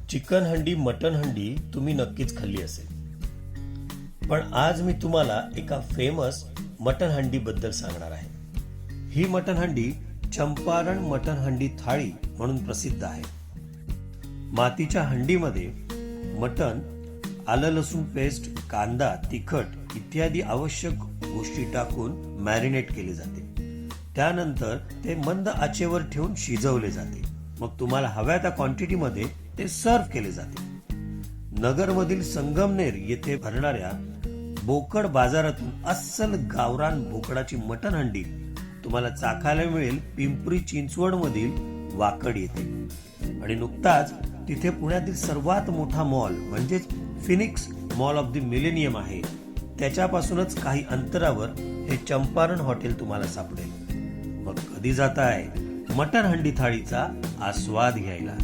Chicken हंडी mutton हंडी तुम्ही नक्कीच खाल्ली असेल, पण आज मी तुम्हाला एका फेमस मटन हंडी बद्दल सांगणार आहे. ही मटन हंडी चंपारण मटन हंडी थाळी म्हणून प्रसिद्ध आहे. मातीच्या हंडीमध्ये मटन, आलं लसूण पेस्ट, कांदा, तिखट इत्यादी आवश्यक गोष्टी टाकून मॅरिनेट केले जाते. त्यानंतर ते मंद आचेवर ठेवून शिजवले जाते. मग तुम्हाला हव्या त्या क्वांटिटीमध्ये ते सर्व केले जाते. नगरमधील संगमनेर येथे भरणाऱ्या बोकड बाजारातून अस्सल गावरान बोकडाची मटन हंडी तुम्हाला चाखायला मिळेल पिंपरी चिंचवड मधील वाकड येथे. आणि नुकताच तिथे पुण्यातील सर्वात मोठा मॉल म्हणजेच Phoenix mall of the millennium आहे, त्याच्यापासूनच काही अंतरावर हे चंपारण हॉटेल तुम्हाला सापडेल. मग कधी जाताय मटन हंडी थाळीचा आस्वाद घ्यायला?